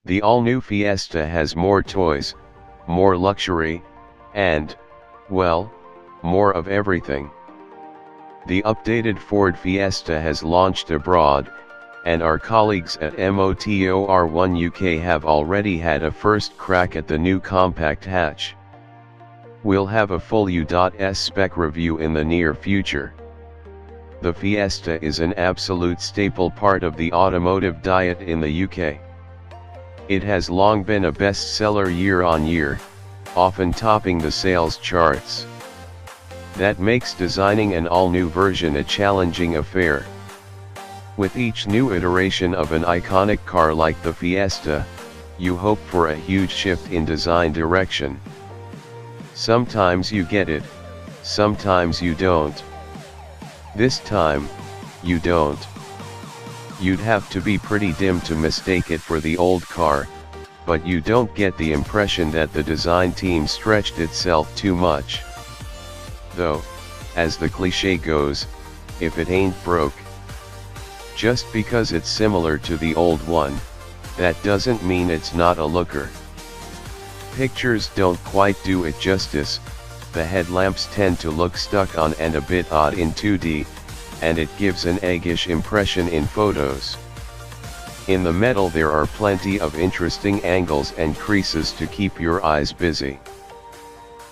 The all-new Fiesta has more toys, more luxury, and, well, more of everything. The updated Ford Fiesta has launched abroad, and our colleagues at Motor1 UK have already had a first crack at the new compact hatch. We'll have a full U.S spec review in the near future. The Fiesta is an absolute staple part of the automotive diet in the UK. It has long been a bestseller year on year, often topping the sales charts. That makes designing an all-new version a challenging affair. With each new iteration of an iconic car like the Fiesta, you hope for a huge shift in design direction. Sometimes you get it, sometimes you don't. This time, you don't. You'd have to be pretty dim to mistake it for the old car, but you don't get the impression that the design team stretched itself too much. Though, as the cliché goes, if it ain't broke. Just because it's similar to the old one, that doesn't mean it's not a looker. Pictures don't quite do it justice. The headlamps tend to look stuck on and a bit odd in 2D, and it gives an eggish impression in photos. In the metal there are plenty of interesting angles and creases to keep your eyes busy.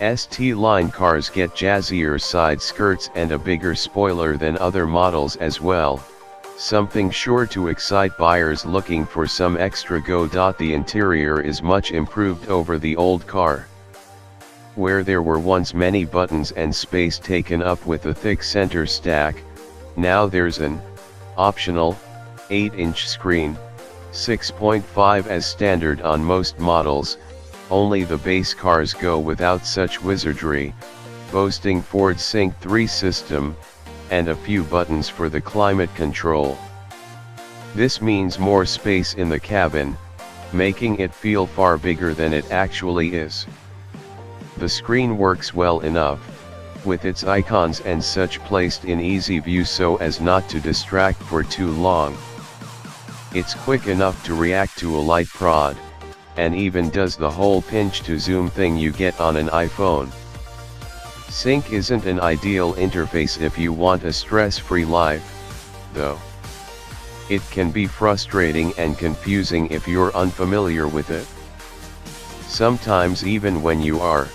ST-line cars get jazzier side skirts and a bigger spoiler than other models as well, something sure to excite buyers looking for some extra go. The interior is much improved over the old car. Where there were once many buttons and space taken up with a thick center stack, now there's an optional 8-inch screen, 6.5 as standard on most models. Only the base cars go without such wizardry, boasting Ford's Sync 3 system, and a few buttons for the climate control. This means more space in the cabin, making it feel far bigger than it actually is. The screen works well enough, with its icons and such placed in easy view so as not to distract for too long. It's quick enough to react to a light prod, and even does the whole pinch to zoom thing you get on an iPhone. Sync isn't an ideal interface if you want a stress-free life, though. It can be frustrating and confusing if you're unfamiliar with it. Sometimes even when you are.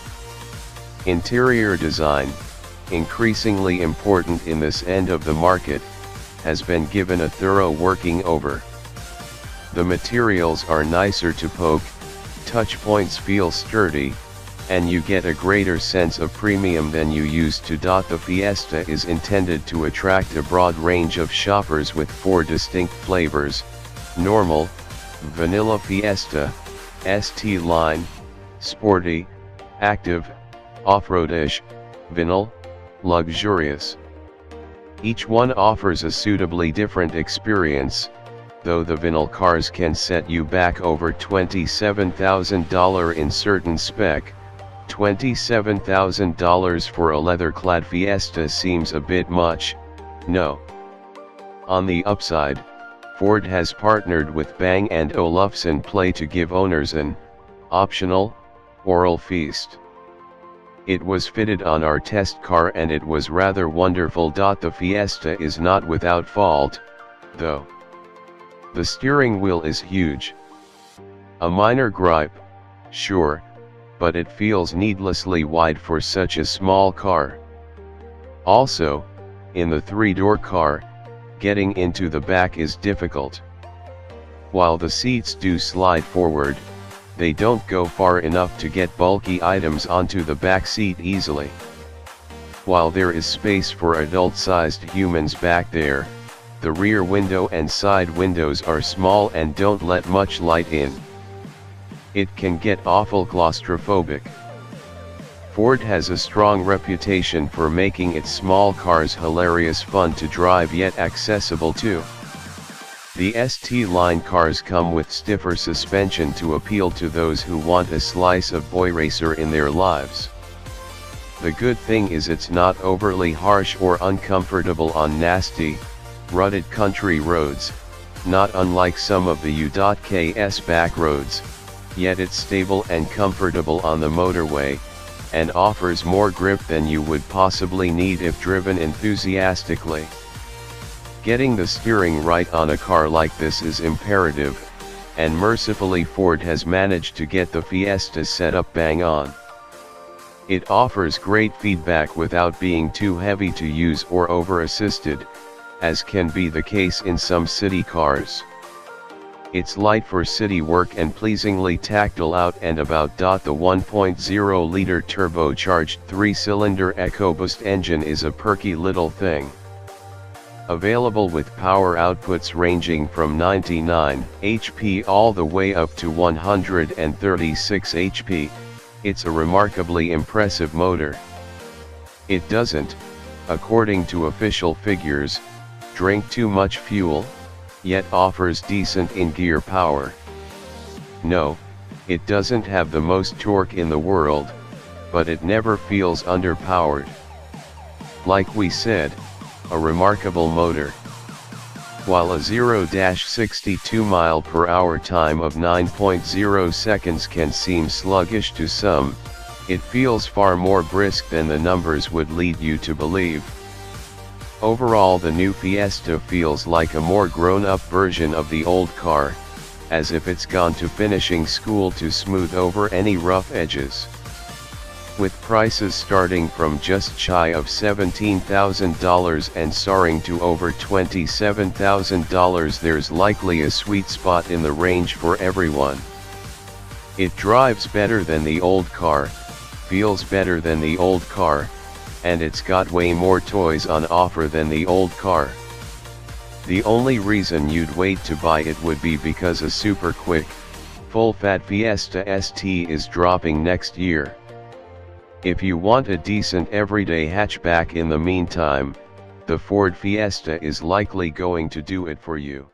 Interior design, increasingly important in this end of the market, has been given a thorough working over. The materials are nicer to poke, touch points feel sturdy, and you get a greater sense of premium than you used to. The Fiesta is intended to attract a broad range of shoppers with 4 distinct flavors: normal, vanilla Fiesta, ST line, sporty, active, off-roadish, vinyl, luxurious. Each one offers a suitably different experience, though the vinyl cars can set you back over $27,000 in certain spec. $27,000 for a leather-clad Fiesta seems a bit much, no. On the upside, Ford has partnered with Bang & Olufsen Play to give owners an optional oral feast. It was fitted on our test car and it was rather wonderful. The Fiesta is not without fault, though. The steering wheel is huge. A minor gripe, sure, but it feels needlessly wide for such a small car. Also, in the 3-door car, getting into the back is difficult. While the seats do slide forward, they don't go far enough to get bulky items onto the back seat easily. While there is space for adult-sized humans back there, the rear window and side windows are small and don't let much light in. It can get awful claustrophobic. Ford has a strong reputation for making its small cars hilarious fun to drive yet accessible too. The ST-line cars come with stiffer suspension to appeal to those who want a slice of boy racer in their lives. The good thing is it's not overly harsh or uncomfortable on nasty, rutted country roads, not unlike some of the U.K's backroads, yet it's stable and comfortable on the motorway, and offers more grip than you would possibly need if driven enthusiastically. Getting the steering right on a car like this is imperative, and mercifully Ford has managed to get the Fiesta set up bang on. It offers great feedback without being too heavy to use or over-assisted, as can be the case in some city cars. It's light for city work and pleasingly tactile out and about. The 1.0-liter turbocharged 3-cylinder EcoBoost engine is a perky little thing. Available with power outputs ranging from 99 HP all the way up to 136 HP, it's a remarkably impressive motor. It doesn't, according to official figures, drink too much fuel, yet offers decent in-gear power. No, it doesn't have the most torque in the world, but it never feels underpowered. Like we said, a remarkable motor. While a 0-62 mph time of 9.0 seconds can seem sluggish to some, it feels far more brisk than the numbers would lead you to believe. Overall, the new Fiesta feels like a more grown-up version of the old car, as if it's gone to finishing school to smooth over any rough edges. With prices starting from just shy of $17,000 and soaring to over $27,000, there's likely a sweet spot in the range for everyone. It drives better than the old car, feels better than the old car, and it's got way more toys on offer than the old car. The only reason you'd wait to buy it would be because a super quick, full-fat Fiesta ST is dropping next year. If you want a decent everyday hatchback in the meantime, the Ford Fiesta is likely going to do it for you.